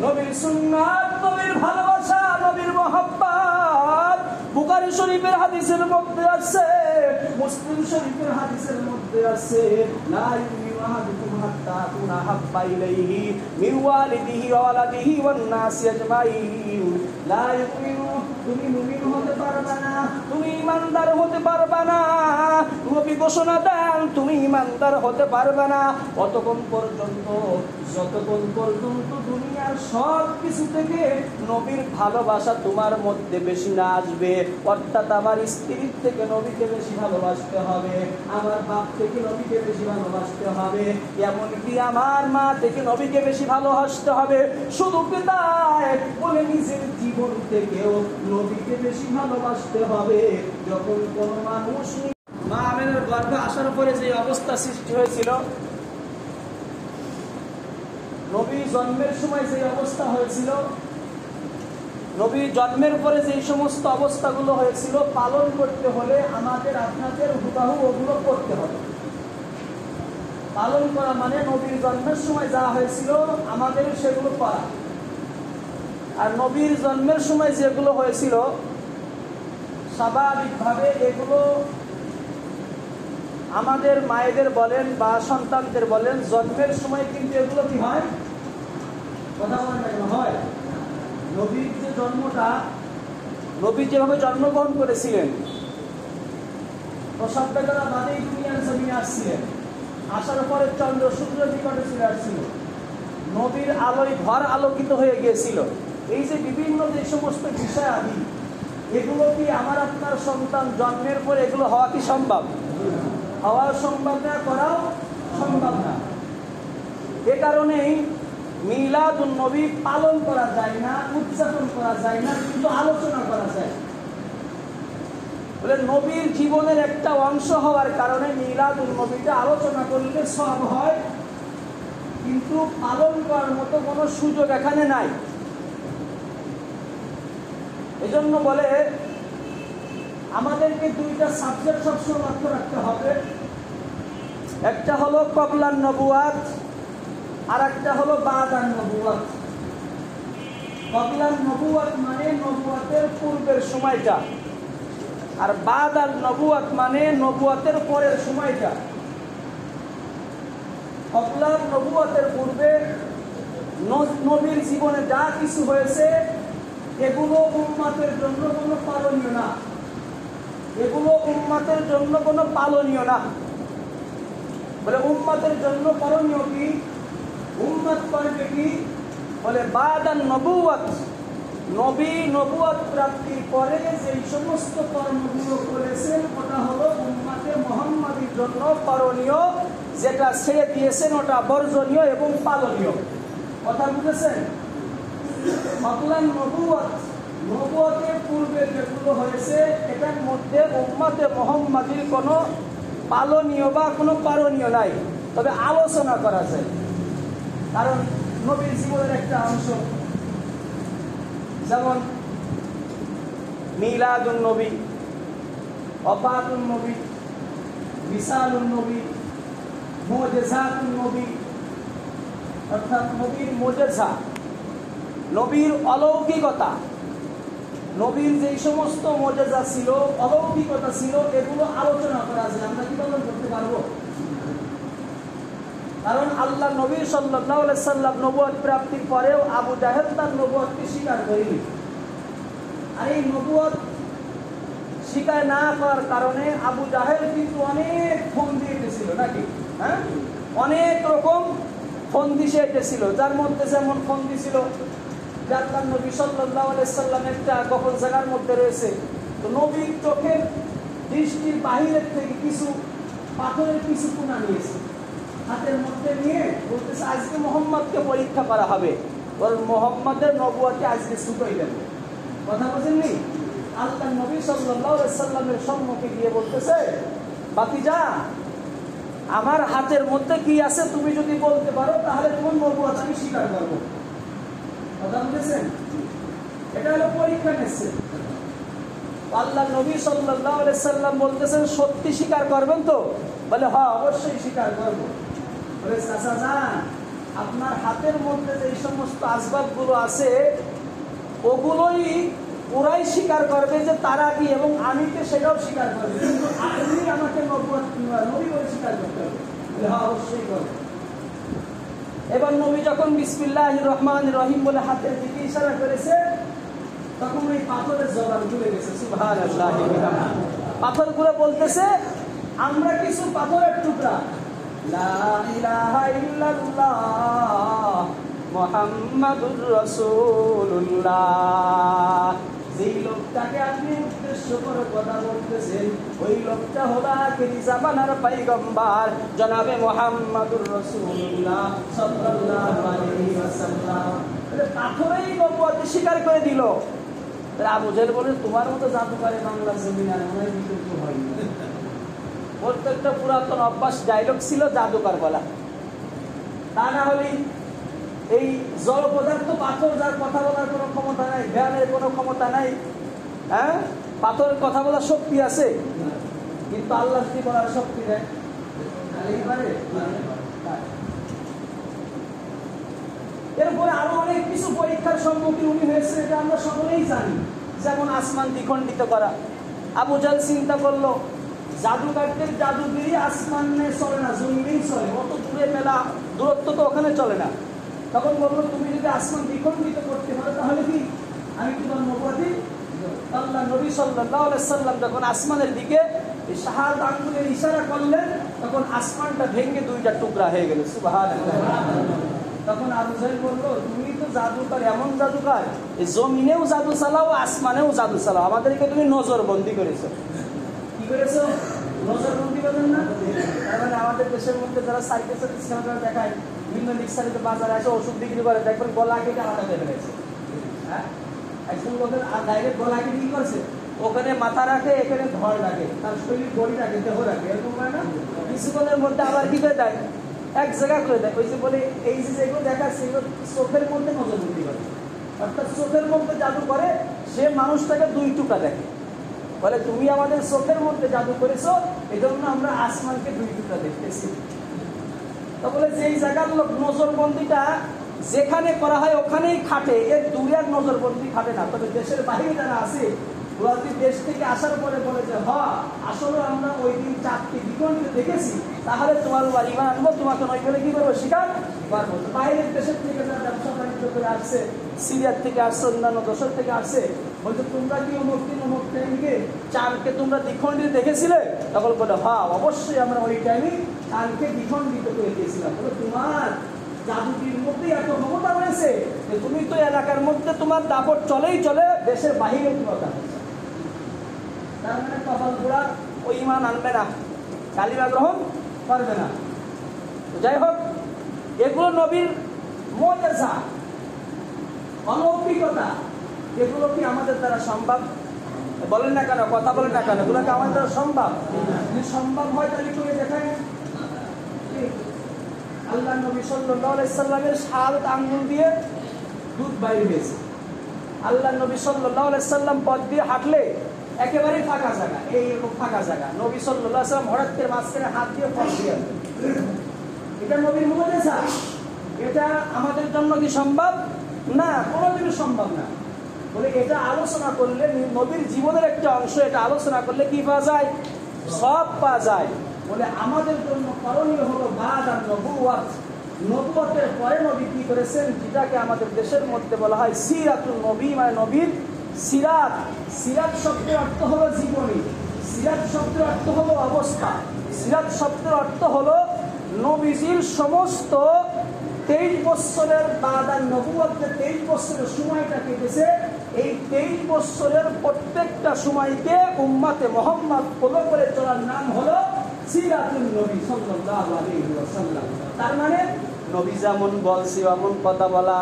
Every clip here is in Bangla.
নবীর সুন্নাত, নবীর ভালোবাসা, নবীর মহব্বত বুখারী শরীফের হাদিসের মধ্যে আছে, মুসলিম শরীফের হাদিসের মধ্যে আছে, লা ইউমিনু আহাদুকুম হাত্তা আকুনা হাব্বা ইলাইহি মিন ওয়ালিদিহি ওয়া ওয়ালাদিহি ওয়ান নাসি আজমাইন। লা ইউমিনু, তুমি মুমিন হতে পারবে না, তুমি ঈমানদার হতে পারবে না, নবী ঘোষণা দেন তুমি ঈমানদার হতে পারবে না যতক্ষণ পর্যন্ত দুনিয়ার সব কিছু থেকে নবীর ভালোবাসা তোমার মধ্যে বেশি না আসবে। অর্থাৎ আমার স্ত্রীর থেকে নবীকে বেশি ভালোবাসতে হবে, আমার বাপ থেকে নবীকে বেশি ভালোবাসতে হবে, এমনকি আমার মা থেকে নবীকে বেশি ভালোবাসতে হবে। শুধু তাই বলে নিজের জীবন থেকেও নবীকে বেশি ভালোবাসতে হবে। যখন কোন মানুষ মা আমেনার গর্ভে আসার পরে যে অবস্থা সৃষ্টি হয়েছিল, নবী জন্মের সময় যে অবস্থা হয়েছিল, নবী জন্মের পরে যে সমস্ত অবস্থাগুলো হয়েছিল পালন করতে হলে আমাদের আপনাদের হুবহু ওগুলো করতে হবে। পালন করা মানে নবীর জন্মের সময় যা হয়েছিল আমাদের সেগুলো করা, আর নবীর জন্মের সময় যেগুলো হয়েছিল স্বাভাবিকভাবে এগুলো আমাদের মায়েদের বলেন বা সন্তানদের বলেন, জন্মের সময় কিন্তু এগুলো কি হয়, কথা বলেন হয়। নবীর যে জন্মটা, নবী যেভাবে জন্মগ্রহণ করেছিলেন, প্রসব বেদনা বাদেই দুনিয়ার জমিনে আসছিলেন, আসার পরে চন্দ্র সূর্য নিকটে চলে আসছিল, নবীর আলোয় ঘর আলোকিত হয়ে গিয়েছিল। এই যে বিভিন্ন যে সমস্ত বিষয় আদি, এগুলো কি আমার আপনার সন্তান জন্মের পরে এগুলো হওয়া কি সম্ভব? হওয়া সম্ভব না, করাও সম্ভব না। এ কারণেই মিলাদুন নবী পালন করা যায় না, উদযাপন করা যায় না, কিন্তু আলোচনা করা যায়। বলে নবীর জীবনের একটা অংশ হওয়ার কারণে মিলাদুন নবীটা আলোচনা করলে সব হয়, কিন্তু পালন করার মতো কোনো সুযোগ এখানে নাই। এজন্য বলে আমাদেরকে দুইটা সাবজেক্ট সবসময় লক্ষ্য রাখতে হবে। একটা হলো কবলান নবুয়াত, আর একটা হলো বাদান নবুয়াত। কবলান নবুয়াত মানে নবুয়াতের পূর্বের সময়টা, আর বাদান নবুয়াত মানে নবুয়াতের পরের সময়টা। কবলান নবুয়াতের পূর্বে নবীর জীবনে যা কিছু হয়েছে এগুলো উম্মতের জন্য কোনো পালনীয় না, এগুলো উম্মতের জন্য কোনো পালনীয় না। বলে উম্মতের জন্য করণীয় কি, উম্মত করবে কি? বলে বাদান নবুয়াত, নবী নবুয়াত প্রাপ্তির পরে যে সমস্ত কর্মগুলো করেছেন ওটা হলো উম্মতে মুহাম্মাদীর জন্য করণীয়, যেটা ছেড়ে দিয়েছেন ওটা বর্জনীয় এবং পালনীয়। কথা বুঝেছেন? কবলান নবুয়াত, নবুয়াতের পূর্বে যেগুলো হয়েছে এটার মধ্যে উম্মতে মুহাম্মাদীর কোনো পালনীয় বা কোনো করণীয় নাই, তবে আলোচনা করা যায়, কারণ নবীর জীবনের একটা অংশ। যেমন মিলাদুন নবী, ওফাতুন নবী, বিসালুন নবী, মুজিজাতুন নবী, অর্থাৎ নবীর মুজিজা, নবীর অলৌকিকতা, নবীর যে সমস্ত মুজিজা ছিল, অলৌকিকতা ছিল, এগুলো আলোচনা করা যায়। আমরা কি পালন করতে পারবো? কারণ আল্লাহ নবী সাল্লাল্লাহু আলাইহি সাল্লাম নবুয়ত প্রাপ্তির পরেও আবু জাহেল তার নবুয়তকে স্বীকার করেনি। আর এই নবুয়ত স্বীকার না করার কারণে আবু জাহেল কিন্তু অনেক ফন্দি এঁটেছিল, নাকি? হ্যাঁ, অনেক রকম ফন্দি সে এঁটেছিল। যার মধ্যে যেমন ফন্দি ছিল, আল্লাহ নবী সাল্লাল্লাহু আলাইহি সাল্লাম একটা গোপন জায়গার মধ্যে রয়েছে, তো নবীর চোখের দৃষ্টির বাহিরের থেকে কিছু পাথরের কিছু কোনা নিয়েছে, হাতের মধ্যে নিয়ে বলতেছে আজকে মুহাম্মদকে পরীক্ষা করা হবে, ওর মুহাম্মদের নবুয়তকে আজকে ছুটোই দেবে। কথা বুঝেননি? আল্লাহ নবী সাল্লাল্লাহু আলাইহি সাল্লামের সম্মুখে গিয়ে বলতেছে, বাতিজা, আমার হাতের মধ্যে কি আছে তুমি যদি বলতে পারো তাহলে তোমার নবুয়ত আমি স্বীকার করবো। কথা বুঝেছেন? এটা হলো পরীক্ষা নিচ্ছে। আল্লাহ নবী সাল্লাল্লাহু আলাইহি সাল্লাম বলতেছেন, সত্যি স্বীকার করবেন তো? বলে হ্যাঁ, অবশ্যই স্বীকার করবো। বলে চাচা যান, আপনার হাতের মধ্যে যে সমস্ত আসবাবগুলো আছে ওগুলোই ওরাই স্বীকার করবে যে তারা কি, এবং আমিকে সেটাও স্বীকার করবে, কিন্তু আপনি আমাকে নবী বলে স্বীকার করতে হবে। হ্যাঁ, অবশ্যই করবে। এবার নবী যখন বিসমিল্লাহির রহমানির রহিম বলে হাতের দিকে ইশারা করেছে, তখন ওই পাথরের জবান খুলে গেছে। সুবহানাল্লাহ। পাথরগুলো বলতেছে, আমরা কিছু পাথরের টুকরা, লা ইলাহা ইল্লাল্লাহ মুহাম্মাদুর রাসূলুল্লাহ। যেই লোকটাকে আপনি উদ্দেশ্য করে কথা বলতেছেন ওই লোকটা হলো আখিরি জামানার পয়গম্বর জনাবে মুহাম্মাদুর রাসূলুল্লাহ সাল্লাল্লাহু আলাইহি ওয়াসাল্লাম। পাথরেই নবুয়ত স্বীকার করে দিল। আবু জাহেল বলে, তোমার মতো জাদুকারে বাংলার জমিনে আর মনে হয়নি। প্রত্যেকটা পুরাতন অভ্যাস ডায়লগ ছিল জাদুকর বলা, তা না হলে এই জড় পদার্থ পাথর, যার কথা বলার কোনো ক্ষমতা নাই, জ্ঞানের কোনো ক্ষমতা নাই। হ্যাঁ, পাথরের কথা বলার শক্তি আছে, কিন্তু আল্লাহ কি বলার শক্তি নেই। এরপরে আরো অনেক কিছু পরীক্ষার সম্মুখীন উনি হয়েছে, এটা আমরা সকলেই জানি। যেমন আসমান দ্বিখণ্ডিত করা। আবু জাহেল চিন্তা করলো, জাদুকারদের জাদুগিরি আসমানে চলে না, জমিনেই চলে, অত দূরে মেলা দূরত্ব তো ওখানে চলে না। তখন বললো, তুমি যদি আসমান দ্বিখণ্ডিত করতে পারো তাহলে কি আমি তোমার নবুয়তি। আল্লাহ নবী সাল্লাল্লাহু আলাইহি সাল্লাম যখন আসমানের দিকে শাহাদাত আঙ্গুলের ইশারা করলেন, তখন আসমানটা ভেঙে দুইটা টুকরা হয়ে গেল। সুবহানাল্লাহ। তখন আবু জাহেল বললো, তুমি তো জাদুকার, এমন জাদুকার, জমিনেও জাদু চালাও, আসমানেও জাদু চালাও, আমাদেরকে তুমি নজরবন্দি করেছো। কি করেছো? নজরবন্দি করেন না? তার মানে আমাদের দেশের মধ্যে যারা সার্কাসের সিনেমা দেখায়, বিভিন্ন রিক্সারিত বাজারে আসে ওষুধ বিক্রি করে, দেখবেন গলা কেটে আলাদা হয়ে ফেলেছে। হ্যাঁ, একজন লোকের ডাইরেক্ট গলা কেটে কি করছে, ওখানে মাথা রাখে, এখানে ধর রাখে, তার শরীর বডি রাখে, দেহ রাখে, এরকম হয় না? কিছুক্ষণের মধ্যে আবার কি করে দেয়, এক জায়গা করে দেয়। ওই যে বলে, এই যে যেগুলো দেখাচ্ছে এগুলো চোখের মধ্যে নজরবন্দি করে, অর্থাৎ চোখের মধ্যে জাদু করে, সে মানুষটাকে দুই টুকরা দেখে। বলে, তুমি আমাদের চোখের মধ্যে জাদু করেছো, এই জন্য আমরা আসমানকে দুই টুকরা দেখতেছি। তো বলে, যেই জায়গার লোক নজরবন্দিটা যেখানে করা হয় ওখানেই খাটে, এর দূরে আর নজরবন্দি খাটে না। তবে দেশের বাইরে যারা আছে, ওরা দেশ থেকে আসার পরে বলে যে, হ্যাঁ আসলে আমরা ওই দিন চাঁদকে দ্বিখণ্ডিত দেখেছি, তাহলে তোমার বাড়ি ইমান আনবো, তোমাকে নয় বলে কি করবো, স্বীকার পারবো। বাইরের দেশের থেকে যারা ব্যবসা বাণিজ্য করে আসছে, সিরিয়ার থেকে আসছে, অন্যান্য দেশের থেকে আসছে, বলছে তোমরা কি অমুক দিন অমুক টাইমকে চাঁদকে তোমরা দ্বিখণ্ডিত দেখেছিলে? তখন বলে, হ্যাঁ অবশ্যই আমরা ওই টাইমে চাঁদকে দ্বিখণ্ডিত করে দিয়েছিলাম। বলে, তোমার জাদুটির মধ্যে এত ক্ষমতা রয়েছে যে তুমি তো এলাকার মধ্যে তোমার দাপট চলেই চলে, দেশের বাহিরে ক্ষমতা। তার মানে কপাল পোড়া, ওই ইমান আনবে না, কালিমা গ্রহণ করবে না। যাই হোক, এগুলো নবীর মুজিজা, অলৌকিকতা, এগুলো কি আমাদের দ্বারা সম্ভব? বলেন না কেন, কথা বলেন না কেন, এগুলো কি আমাদের দ্বারা সম্ভব? যদি সম্ভব হয় তাহলে করে দেখায়। আল্লাহ নবী সাল্লাল্লাহু আলাইহি সাল্লামের শাহাদাত আঙ্গুল দিয়ে দুধ বাইরে হয়েছে। আল্লাহ নবী সাল্লাল্লাহু আলাইহি সাল্লাম পথ দিয়ে হাঁটলে একেবারেই ফাঁকা জায়গা, এইরকম ফাঁকা জায়গা, নবী সাল্লাল্লাহু আলাইহি সাল্লাম হঠাৎ করে মাঝখানে হাত দিয়ে পথ দিয়ে, এটা নবীর মুজিজা। এটা আমাদের জন্য কি সম্ভব? না, কোনোদিনই সম্ভব না। বলে, এটা আলোচনা করলে, নবীর জীবনের একটা অংশ, এটা আলোচনা করলে কি পাওয়া যায়? সব পাওয়া যায়। বলে, আমাদের জন্য করণীয় হলো বাদ আর নবুয়ত, নবুয়তের পরে নবী কি করেছেন, যেটাকে আমাদের দেশের মধ্যে বলা হয় সিরাতুন নবী, মানে নবীর সিরাত। সিরাত শব্দের অর্থ হলো জীবনী, সিরাত শব্দের অর্থ হলো অবস্থা, সিরাত শব্দের অর্থ হলো নবীজির সমস্ত 23 বছরের বাদ আর নবুয়তের 23 বছরের সময়টা কেটেছে, এই 23 বছরের প্রত্যেকটা সময়কে উম্মতে মুহাম্মদ ফলো করে চলার নাম হলো সিরাতুন নবী সাল্লাল্লাহু আলাইহি ওয়াসাল্লাম। তার মানে নবী যেমন বলছে এমন কথা বলা,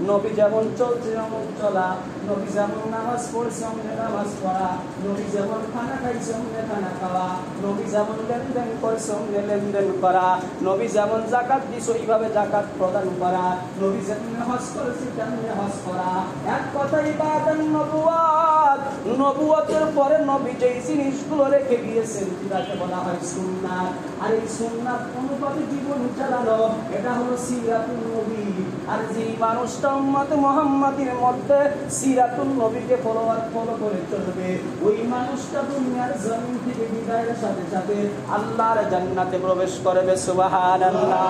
নবী যেমন চলছে এমন চলা, নবী যেমন নামাজ পড়ছে অমনি নামাজ পড়া, নবী যেমন খানা খাইছে অমনি খানা খাওয়া, নবী যেমন লেনদেন করছে অমনি লেনদেন করা, নবী যেমন জাকাত দিছে ওইভাবে জাকাত প্রদান করা, নবী যেমন হজ করেছে তেমনি হজ করা। এক কথাই বাদান নবুয়াত, নবুয়াতের পরে নবী যেই জিনিসগুলো রেখে গিয়েছেন সেটাকে বলা হয় সুন্নাত। আর এই সুন্নাত অনুপাতে জীবন চালানো, এটা হলো সিরাতুন নবী। আর যে মানুষটা উম্মতে মুহাম্মাদের মধ্যে সিরাতুন নবীকে ফলো করে চলবে, ওই মানুষটা দুনিয়ার জমিন থেকে বিদায়ের সাথে সাথে আল্লাহর জান্নাতে প্রবেশ করবে। সুবহানাল্লাহ।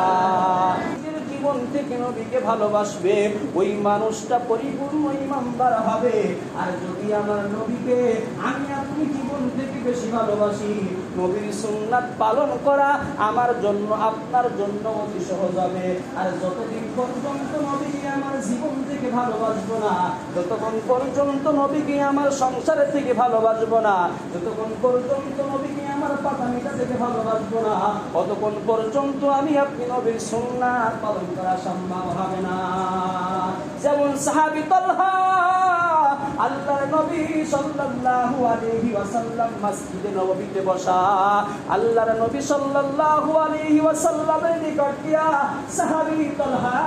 জীবন থেকে নবীকে ভালোবাসবে, ওই মানুষটা পরিপূর্ণ ইমানদার হবে। আর যদি আমার নবীকে আমি আপনি জীবন থেকে বেশি ভালোবাসি, নবীর সুন্নাত পালন করা আমার জন্য আপনার জন্য অতি সহজ হবে। আর যতদিন পর্যন্ত নবীকে আমার জীবন থেকে ভালোবাসবো না, যতক্ষণ পর্যন্ত নবীকে আমার সংসারের থেকে ভালোবাসবো না, যতক্ষণ পর্যন্ত নবীকে আমার পাতামিটা থেকে ভালোবাসবো না, ততক্ষণ পর্যন্ত আমি আপনি নবীর সুন্নাত পালন করা সম্ভব হবে না। যেমন সাহাবী তালহা, আল্লাহর নবী সাল্লাল্লাহু আলাইহি ওয়াসাল্লাম মসজিদে নববীতে বসা, আল্লাহর নবী সাল্লাল্লাহু আলাইহি ওয়াসাল্লামের নিকট গিয়া সাহাবী তালহা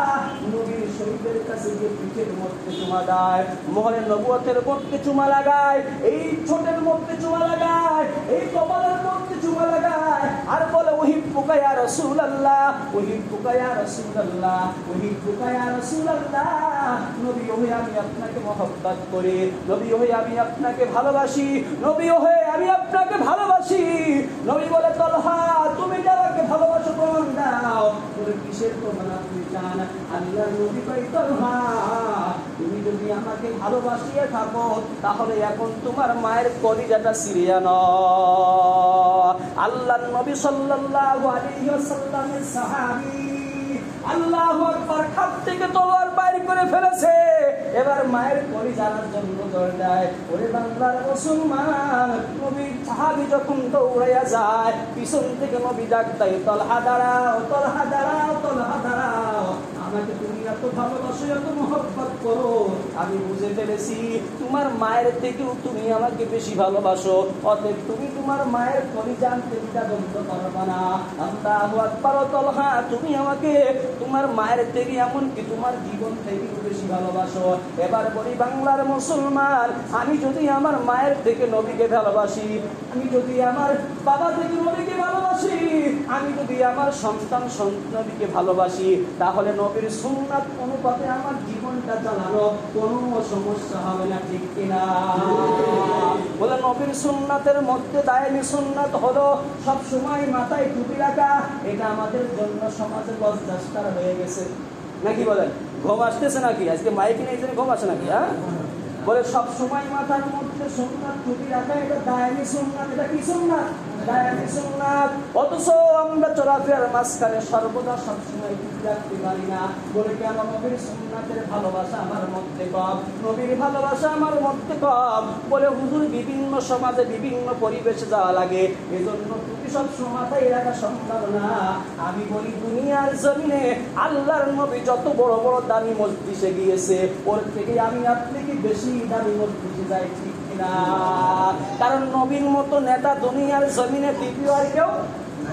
নবীর শরীরের কাছে গিয়ে পিঠের মধ্যে চুমা দেয়, মোহরে নবুয়তের মধ্যে চুমা লাগায়, এই ঠোঁটের মধ্যে চুমা লাগায়, এই কপালের মধ্যে চুমা লাগায়, আর বলে উহিব্বুকা ইয়া রাসূলুল্লাহ, উহিব্বুকা ইয়া রাসূলুল্লাহ, উহিব্বুকা ইয়া রাসূলুল্লাহ। নবী ওহে আমি আপনাকে মহব্বত করি, নবী ওহে আমি আপনাকে ভালোবাসি, নবী ওহে আমি আপনাকে ভালোবাসি। নবী বলে তালহা তুমি যাকে ভালোবাসো প্রমাণ দাও। বলে কিসের প্রমাণ আপনি চান? আল্লাহর নবী কই তালহা তুমি যদি আমাকে ভালোবাসিয়ে থাকো তাহলে এখন তোমার মায়ের কলিজাটা ছিঁড়িয়া নাও। আল্লাহর নবী সাল্লাল্লাহু আলাইহি ওয়াসাল্লামের সাহাবী আল্লাহু আকবার, খাপ থেকে তলোয়ার বাইর করে ফেলেছে, এবার মায়ের কলিজার জন্য দৌড় দেয়। ওরে বাংলার মুসলমান, নবীর সাহাবী যখন দৌড়াইয়া যায়, পিছন থেকে নবী ডাক দেয় তালহা দাঁড়াও, তালহা দাঁড়াও, তালহা দাঁড়াও, আমাকে তুমি এত ভালোবাসো, এত মহব্বত করো, আমি বুঝে ফেলেছি তোমার মায়ের থেকেও তুমি আমাকে বেশি ভালোবাসো, অতএব তুমি তোমার মায়ের কলিজা আনতে বন্ধ করবে না। আল্লাহু আকবার। তালহা তুমি আমাকে তোমার মায়ের থেকে এমনকি তোমার জীবন থেকে বেশি ভালোবাসো। এবার বলি বাংলার মুসলমান, আমি যদি আমার মায়ের থেকে নবীকে ভালোবাসি, আমি যদি আমার বাবা থেকে নবীকে ভালোবাসি, আমি যদি আমার সন্তান নবীকে ভালোবাসি, তাহলে নবীর সুন্নাত অনুপাতে আমার জীবনটা চালানো কোনো সমস্যা হবে না, ঠিক কিনা? বলে নবীর সুন্নাতের মধ্যে দায়েমি সুন্নাত হলো সব সময় মাথায় টুপি রাখা। এটা আমাদের জন্য সমাজে লজ্জাস্কর হয়ে গেছে, নাকি বলেন? ঘুম আসতেছে নাকি? আজকে মাইক নেই জন্য ঘুম আসে নাকি? হ্যাঁ, বলে সব সময় মাথার মধ্যে সুন্নাত টুপি রাখা, এটা দায়েমি সুন্নাত। এটা কি সুন্নাত? দায়েমি সুন্নাত। অথচ আমরা চলাফেরার মাঝখানে সর্বদা সবসময় টুপি রাখতে পারি না। বলে কেন? নবীর সুন্নাতের ভালোবাসা আমার মধ্যে কম, নবীর ভালোবাসা আমার মধ্যে কম। বলে হুজুর বিভিন্ন সমাজে বিভিন্ন পরিবেশে যাওয়া লাগে, এজন্য টুপি সবসময় মাথায় রাখা সম্ভব না। আমি বলি দুনিয়ার জমিনে আল্লাহর নবী যত বড় বড় দামি মজলিসে গিয়েছে, ওর থেকে আমি আপনি কি বেশি দামি মজলিসে যাই, ঠিক কিনা? কারণ নবীর মতো নেতা দুনিয়ার জমিনে দ্বিতীয় আর কেউ,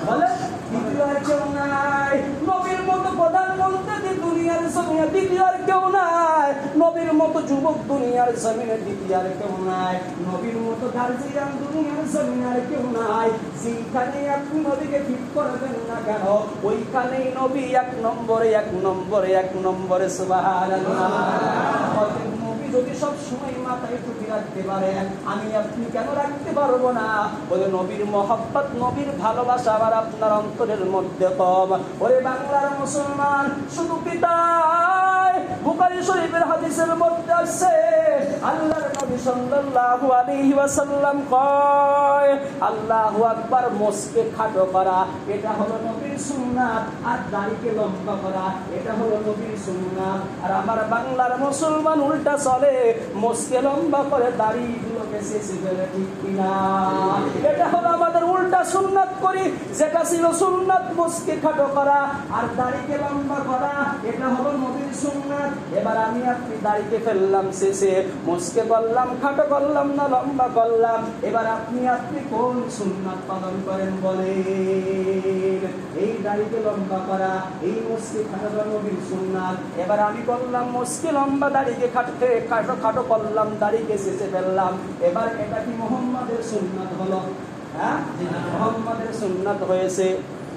বলে দ্বিতীয় আর কেউ নাই। নবীর মতো প্রধানমন্ত্রী দুনিয়ার জমিনে দ্বিতীয় আর কেউ নাই। নবীর মতো যুবক দুনিয়ার জমিনে দ্বিতীয় আর কেউ নাই। নবীর মতো গার্জিয়ান দুনিয়ার জমিনে আর কেউ নাই। যেখানে আপনি নবীকে ঠিক করবেন না কেন, ওইখানেই নবী এক নম্বরে, এক নম্বরে, এক নম্বরে। সুবহানাল্লাহ। যদি সব সময় মাথায় টুপি রাখতে পারে, আমি আপনি কেন রাখতে পারবো না? বলে নবীর মহব্বত, নবীর ভালোবাসা আবার আপনার অন্তরের মধ্যে কম। ওরে বাংলার মুসলমান, শুধু পিতায় বুখারী শরীফের হাদিসের মধ্যে আছে আল্লাহর নবী সাল্লাল্লাহু আলাইহি ওয়াসাল্লাম কয় আল্লাহু আকবার, মস্কে খাটো করা এটা হলো নবীর সুন্নাত, আর দাড়িকে লম্বা করা এটা হলো নবীর সুন্নাত। আর আমার বাংলার মুসলমান উল্টা চলে, মস্কে লম্বা করে দাড়িগুলোকে শেষে ফেলে, ঠিক কিনা? এটা হলো আমাদের উল্টা সুন্নাত করি, যেটা ছিল সুন্নাত মস্কে খাটো করা আর দাড়িকে লম্বা করা, এটা হলো নবীর সুন্নাত। এবার আমি আপনি দাড়িকে ফেললাম শেষে, মস্কে করলাম, খাটো করলাম না লম্বা করলাম, এবার আপনি কোন সুন্নাত পালন করেন বলেন? এই দাড়িকে লম্বা করা, এই মস্কে খাটো করা নবীর সুন্নাত। এবার আমি করলাম মস্কে লম্বা, দাড়িকে খাটো করলাম, দাড়িকে শেষে ফেললাম, এবার এটা কি মুহাম্মাদের সুন্নাত হলো? হ্যাঁ, মুহাম্মাদের সুন্নাত হয়েছে।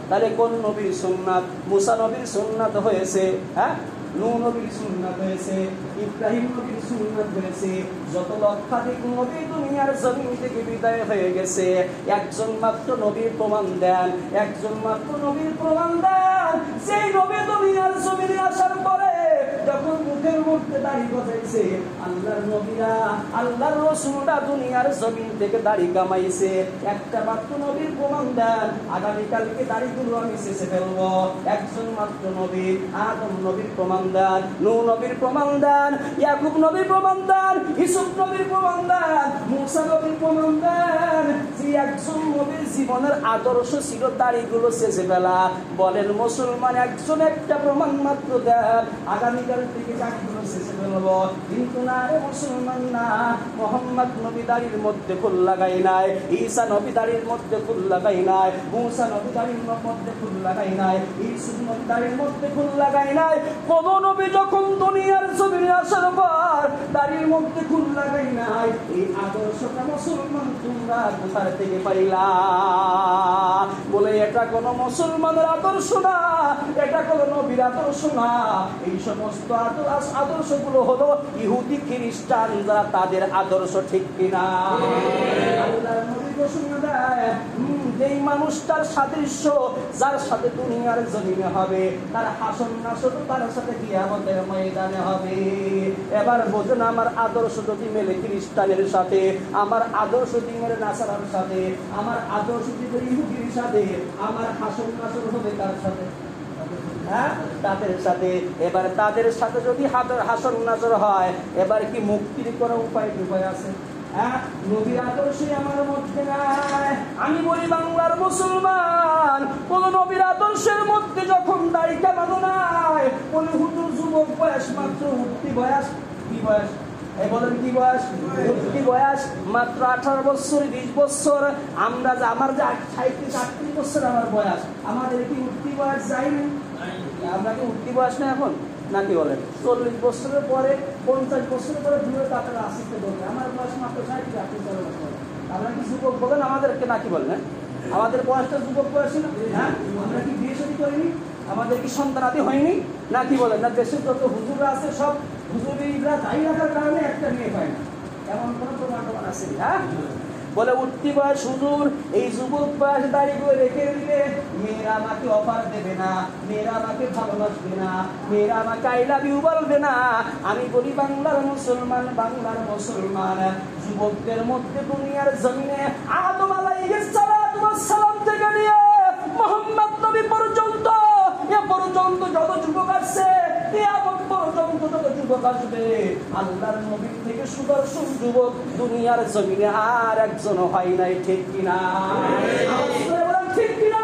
তাহলে কোন নবীর সুন্নাত? মুসা নবীর সুন্নাত হয়েছে, হ্যাঁ, নূহ নবীর সুন্নাত হয়েছে, ইব্রাহিম নবীর সুন্নাত হয়েছে। যত লক্ষাধিক নবী দুনিয়ার জমিন থেকে বিদায় হয়ে গেছে, একজন মাত্র নবীর প্রমাণ দেন, একজন মাত্র নবীর প্রমাণ দেন, সেই নবী দুনিয়ার জমিনে আসার পরে যখন মুখের মধ্যে দাড়ি গজাইছে, আল্লাহর নবীরা, আল্লাহর রাসূলরা দুনিয়ার জমিন থেকে দাড়ি কামাইছে, একটা মাত্র নবীর প্রমাণ দেন, আগামীকালকে দাড়িগুলো আমি শেষে ফেলবো। একজন মাত্র নবী, আদম নবীর প্রমাণ দেন, নূহ নবীর প্রমাণ দেন, ইয়াকুব নবীর প্রমাণ দেন, ইউসুফ নবীর প্রমাণ দেন, মুসা নবীর প্রমাণ দেন, যে একজন নবীর জীবনের আদর্শ ছিল দাড়িগুলো শেষে ফেলা। বলেন মুসলমান, একজন একটা প্রমাণ মাত্র দেন, আগামীকাল থেকে দাড়িগুলো শেষে ফেলবো। কিন্তু না রে মুসলমান, না, মুহাম্মদ নবী দাড়ির মধ্যে ফুল লাগাই নাই, ঈসা নবী দাড়ির মধ্যে ফুল লাগাই নাই, মুসা নবী দাড়ির মধ্যে ফুল লাগাই নাই, ইউসুফ নবী দাড়ির মধ্যে ফুল লাগাই নাই। কোন নবী যখন দুনিয়ার জমিনে আসার পর দাড়ির মধ্যে ফুল লাগাই নাই, এই আদর্শটা মুসলমান তোমরা কোথা থেকে পাইলা? বলে এটা কোন মুসলমানের আদর্শ না, এটা কোন নবীর আদর্শ না। এই সমস্ত আদর্শগুলো হলো ইহুদি খ্রিস্টান যারা, তাদের আদর্শ, ঠিক কিনা? আল্লাহর নবী ঘোষণা দেয়, যেই মানুষটার সাদৃশ্য যার সাথে দুনিয়ার জমিনে হবে, তার হাসন নাসর তার সাথে কিয়ামতের ময়দানে হবে। এবার বোঝেন, আমার আদর্শ যদি মেলে খ্রিস্টানের সাথে, আমার আদর্শ যদি মেলে নাসারার সাথে, আমার আদর্শ যদি ইহুদির সাথে, আমার হাসন নাসর হবে তার সাথে, হ্যাঁ, তাদের সাথে। এবার তাদের সাথে যদি হাসন নাসর হয়, এবার কি মুক্তির কোনো উপায় আছে? নবীর আদর্শই আমার মধ্যে নাই। আমি বলি বাংলার মুসলমান, কোন নবীর আদর্শের মধ্যে যখন দাড়ি কামানো নাই, বলে হুজুর যুবক বয়স মাত্র উঠতি বয়স, কি বয়স? এই বলেন কি বয়স? উঠতি বয়স মাত্র 18 বছর, 20 বছর। আমরা যে আমার যে 37-38 বছর আমার বয়স, আমাদের কি উঠতি বয়স যায়নি? আমরা কি উঠতি বয়স না এখন? নাকি বলেন 40 বছরের পরে, 50 বছরের পরে দূরে তাদের আসিতে বলবে, আমার বয়স মাত্র 60-68 বছর। আমরা কি যুবক বলেন আমাদেরকে? নাকি বলেন? আমাদের বয়সটা যুবক বয়সী না? হ্যাঁ, আমরা কি বিয়ে শাদী করিনি? আমাদের কি সন্তানাদি হয়নি? নাকি বলেন? না, দেশের যত হুজুররা আছে সব হুজুরিরা দায়ী রাখার কারণে একটা মেয়ে পায় না, এমন কোনো প্রমাণ আছে? হ্যাঁ, বলে উঠতি বয়স হুজুর, এই যুবক বয়স দাড়িগুলো রেখে দিলে মেয়েরা আমাকে অফার দেবে না, মেয়েরা আমাকে ভালোবাসবে না, মেয়েরা আমাকে আই লাভ ইউ বলবে না। আমি বলি বাংলার মুসলমান, বাংলার মুসলমান যুবকদের মধ্যে দুনিয়ার জমিনে আদম আলাইহিস সালাম থেকে নিয়ে মুহাম্মদ নবী পর্যন্ত, এ পর্যন্ত যত যুবক আসছে, কিয়ামত পর্যন্ত যত যুবক আসবে, আল্লাহর নবীর থেকে সুদর্শন যুবক দুনিয়ার জমিনে আর একজন হয় নাই, ঠিক কিনা? ঠিক কিনা?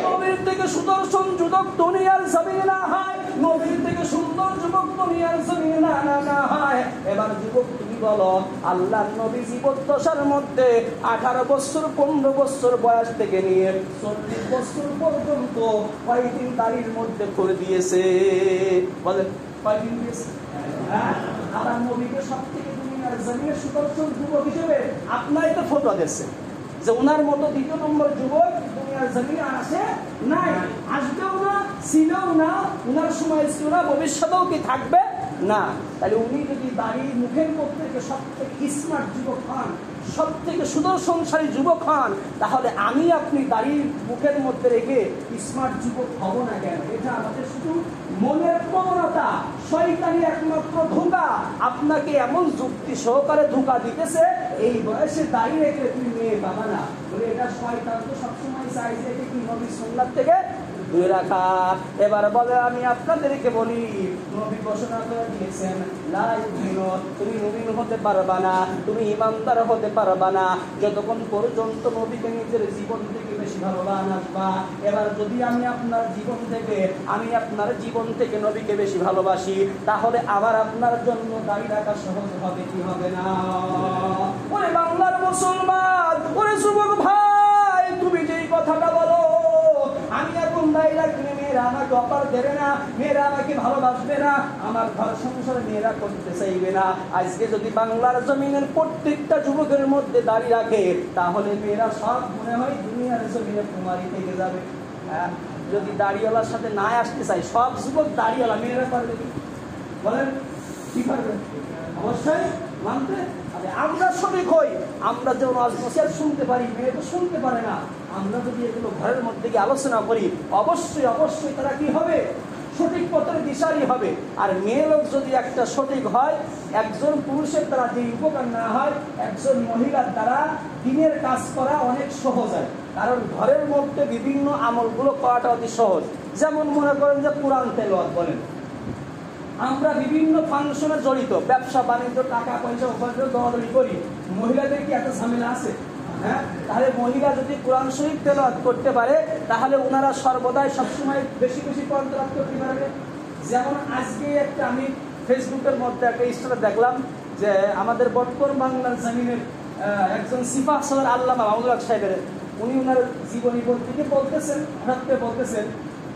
নবীর থেকে সুদর্শন যুবক দুনিয়ার জমিনে না হয়, নবীর থেকে সুন্দর যুবক দুনিয়ার জমিনে না হয়। এবার যুবক তুমি বলো, আল্লাহর নবী জীবদ্দশার মধ্যে 18 বছর 15 বছর বয়স থেকে নিয়ে 40 বছর পর্যন্ত কয়দিন দাড়ির মধ্যে করে দিয়েছে? বলেন কয়দিন দিয়েছে? আল্লাহর নবীকে সব থেকে দুনিয়ার জমিনে সুদর্শন যুবক হিসেবে আপনাই তো ফটো দিয়েছে যে ওনার মতো দ্বিতীয় নম্বর যুবক দুনিয়ার জমিনে আসে নাই, আসবেও না, ছিলও না, ওনার সময় ছিল না, ভবিষ্যতেও কি থাকবে না। তাহলে উনি যদি দাড়ি মুখের মধ্যে সব থেকে স্মার্ট যুবক হন, সব থেকে সুদর্শনশালী যুবক হন, তাহলে আমি আপনি দাড়ি মুখের মধ্যে রেখে স্মার্ট যুবক হব না কেন? এটা আমাদের শুধু মনের প্রবণতা, শয়তানি একমাত্র ধোঁকা। আপনাকে এমন যুক্তি সহকারে ধোঁকা দিতেছে, এই বয়সে দাঁড়িয়ে রেখে তুমি মেয়ে পাবা না বলে, এটা শয়তান তো সবসময় চাই যে কি নবী সুন্নাত থেকে দূরে রাখা। এবার বলে আমি আপনাদেরকে বলি, নবী ঘোষণা করে দিয়েছেন লা ইউমিনু, তুমি মুমিন হতে পারবা না, তুমি ইমানদার হতে পারবা না যতক্ষণ পর্যন্ত নবীকে নিজের জীবন থেকে বেশি ভালোবাসবা। এবার যদি আমি আপনার জীবন থেকে নবীকে বেশি ভালোবাসি, তাহলে আবার আপনার জন্য দাঁড়িয়ে রাখা সহজ হবে কি হবে না? ওরে বাংলার মুসলমান, ওরে যুবক ভাই, তুমি যেই কথাটা বলো আমি এখন দাঁড়িয়ে রাখলে মেয়েরা আমাকে অপার দেবে না, মেয়েরা আমাকে ভালোবাসবে না, আমার ঘর সংসারে মেয়েরা করতে চাইবে না। আজকে যদি বাংলার জমিনের প্রত্যেকটা যুবকের মধ্যে দাঁড়িয়ে রাখে, তাহলে মেয়েরা সব মনে হয় দুনিয়ার জমিনে কুমারী থেকে যাবে। যদি দাড়িওয়ালার সাথে না আসতে চাই, সব যুবক দাড়িওয়ালা, মেয়েরা পারবে কি বলেন? কি পারবে? অবশ্যই মানতে। আমরা সঠিক হই, আমরা যেমন নসিহত শুনতে পারি, মেয়ে তো শুনতে পারে না। আমরা যদি এগুলো ঘরের মধ্যে গিয়ে আলোচনা করি, অবশ্যই অবশ্যই তারা কি হবে? সঠিক পথের দিশারি হবে। আর মেয়ে লোক যদি একটা সঠিক হয়, একজন পুরুষের দ্বারা যে উপকার না হয়, একজন মহিলার দ্বারা দিনের কাজ করা অনেক সহজ হয়। কারণ ঘরের মধ্যে বিভিন্ন আমলগুলো করাটা অতি সহজ। যেমন মনে করেন যে কোরআন তেলাওয়াত বলেন, আমরা বিভিন্ন ফাংশনে জড়িত, ব্যবসা বাণিজ্য, টাকা পয়সা উপার্জন দৌড়াদৌড়ি করি, মহিলাদের কি একটা ঝামেলা আছে? হ্যাঁ, তাহলে মহিলা যদি কোরআন শরীফ তেলাওয়াত করতে পারে, তাহলে ওনারা সর্বদাই সবসময় বেশি বেশি কোরআন তেলাওয়াত করতে পারবে। যেমন আজকে একটা আমি ফেসবুকের মধ্যে একটা স্টোরি দেখলাম যে আমাদের বর্তমান বাংলার জমিনের একজন সিফা সদর আল্লামা মাহমুদুল হক সাহেবের, উনি ওনার জীবনী থেকে বলতেছেন, বলতেছেন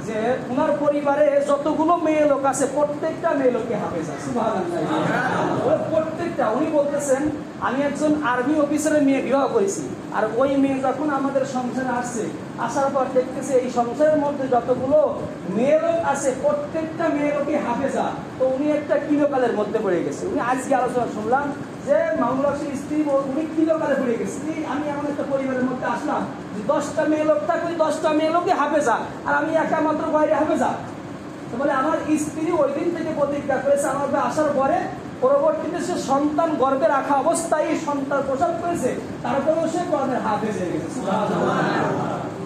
যে ওনার পরিবারে যতগুলো মেয়ে লোক আছে প্রত্যেকটা মেয়ে লোককে হাফেজা। সুবহানাল্লাহ, প্রত্যেকটা। উনি বলতেছেন আমি একজন আর্মি অফিসারের মেয়ে বিবাহ করেছি, আর ওই মেয়ে যখন আমাদের সংসারে আসছে, আসার পর দেখতেছে এই সংসারের মধ্যে যতগুলো মেয়ে লোক আছে প্রত্যেকটা মেয়ে লোকই হাফেজা। তো উনি একটা কিলোকালের মধ্যে পড়ে গেছে। উনি আজকে আলোচনা শুনলাম যে মাহমুদুল হকের স্ত্রী উনি কিলোকালে পড়ে গেছে। আমি এমন একটা পরিবারের মধ্যে আসলাম যে 10টা মেয়ে লোক থাকে, ওই 10টা মেয়ে লোকই হাফেজা, আর আমি একা মাত্র বাইরে হাফেজা। তো বলে আমার স্ত্রী ওই দিন থেকে প্রতিজ্ঞা করেছে, আমার আসার পরে পরবর্তীতে সে সন্তান গর্ভে রাখা অবস্থায় সন্তান প্রসব করেছে, তারপরেও সে কোরআনের হাফেজ হয়ে গেছে।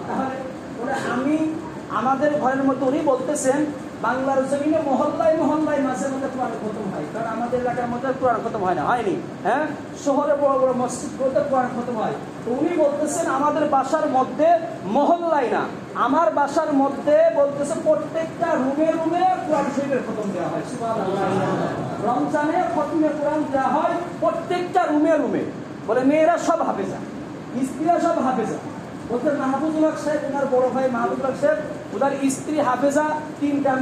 তাহলে আমি আমাদের ঘরের মধ্যে উনি বলতেছেন বাংলার জমিনে মহল্লায় মহল্লায় মাঝে মধ্যে কোরআন খতম হয়, কারণ আমাদের এলাকার মধ্যে কোরআন খতম হয় না, হয়নি। হ্যাঁ, শহরে বড় বড় মসজিদগুলোতে কোরআন খতম হয়। তো উনি বলতেছেন আমাদের বাসার মধ্যে মহল্লায় না, আমার বাসার মধ্যে বলতেছে প্রত্যেকটা রুমে রুমে কোরআন শরীফের খতম দেওয়া হয়। সুবহানাল্লাহ, রমজানে খতমে কোরআন দেওয়া হয় প্রত্যেকটা রুমে রুমে। বলে মেয়েরা সব হাফেজা, স্ত্রীরা সব হাফেজা। বলতে মাহমুদুল হক সাহেব, ওনার বড় ভাই মাহমুদুল হক সাহেব, ওনার স্ত্রী হাফেজা, 3টা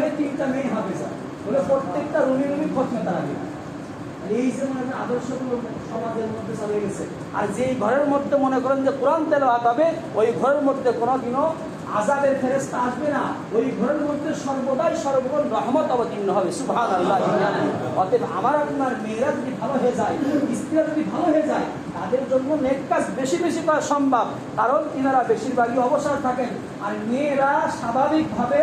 মেয়ে হাফেজা। বলে প্রত্যেকটা রুমে রুমে খতমে তারা দিন। এই যে মনে করেন আদর্শগুলো সমাজের মধ্যে চলে গেছে। আর যেই ঘরের মধ্যে মনে করেন যে কোরআন তেলাওয়াত হবে, ওই ঘরের মধ্যে কোনোদিনও আযাবের ফেরেশতা আসবে না, ওই ঘরের মধ্যে সর্বদাই সর্বক্ষণ রহমত অবতীর্ণ হবে। সুবহানাল্লাহ। অতএব আমার আপনার মেয়েরা যদি ভালো হয়ে যায়, স্ত্রীরা যদি ভালো হয়ে যায়, তাদের জন্য নেক কাজ বেশি বেশি করা সম্ভব, কারণ তিনারা বেশিরভাগই অবসর থাকেন। আর মেয়েরা স্বাভাবিকভাবে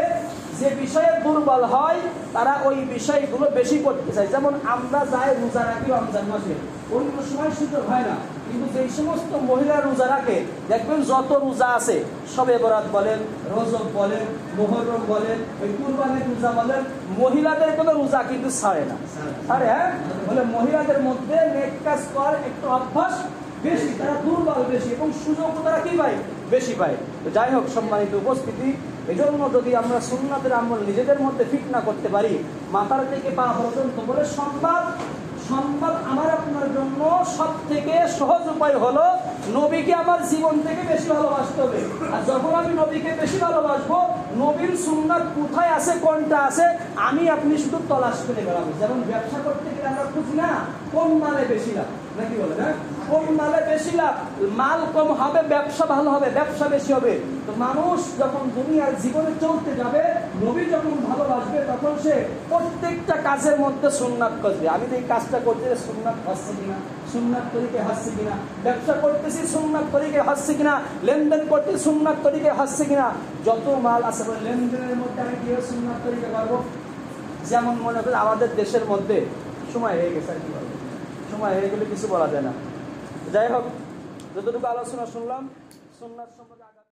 যে বিষয়ে দুর্বল হয়, তারা ওই বিষয়গুলো বেশি করতে চায়। যেমন আমরা যাই রোজা রাখি রমজান মাসে, অন্য সময় সুযোগ হয় না, কিন্তু যেই সমস্ত মহিলা রোজা রাখে, দেখবেন যত রোজা আছে, শবে বরাত বলেন, রজব বলেন, মুহররম বলেন, ওই কুরবানির রোজা বলেন, মহিলাদের কোনো রোজা কিন্তু ছাড়ে না। আরে হ্যাঁ, বলে মহিলাদের মধ্যে নেক কাজ করার একটু অভ্যাস বেশি, তারা দুর্বল বেশি এবং সুযোগ তারা কি পায়? বেশি পায়। তো যাই হোক, সম্মানিত উপস্থিতি, এজন্য যদি আমরা সুন্নাতের আমল নিজেদের মধ্যে ফিট না করতে পারি, মাথার থেকে পা পর্যন্ত, বলে সম্ভব আমার আপনার জন্য সব থেকে সহজ উপায় হলো নবীকে আমার জীবন থেকে বেশি ভালোবাসতে হবে। আর যখন আমি নবীকে বেশি ভালোবাসবো, নবীর সুন্নাত কোথায় আছে, কোনটা আছে, আমি আপনি শুধু তলাশ করে বেড়াবো। যেমন ব্যবসা করতে গেলে আমরা খুঁজি না কোন মালে বেশি লাভ, নাকি বলে না, কোন মালে বেশি লাভ, মাল কম হবে ব্যবসা ভালো হবে, ব্যবসা বেশি হবে। তো মানুষ যখন দুনিয়ার জীবনে চলতে যাবে, নবী যখন ভালোবাসবে, তখন সে প্রত্যেকটা কাজের মধ্যে সুন্নাত করবে। আমি তো এই কাজটা করতে সুন্নাত হচ্ছে কিনা, সুন্নাত তরিকে হচ্ছে কিনা, ব্যবসা করতেছি সুন্নাত তরিকে হচ্ছে কিনা, লেনদেন করতে সুন্নাত তরিকে হচ্ছে কিনা, যত মাল আছে লেনদেনের মধ্যে আমি কিভাবে সুন্নাত তরিকে পারবো। যেমন মনে করি আমাদের দেশের মধ্যে সময় হয়ে গেছে আর কি বলবো, সময় হয়ে গেলে কিছু বলা যায় না। যাই হোক, যতটুকু আলোচনা শুনলাম সুন্নাত সম্পর্কে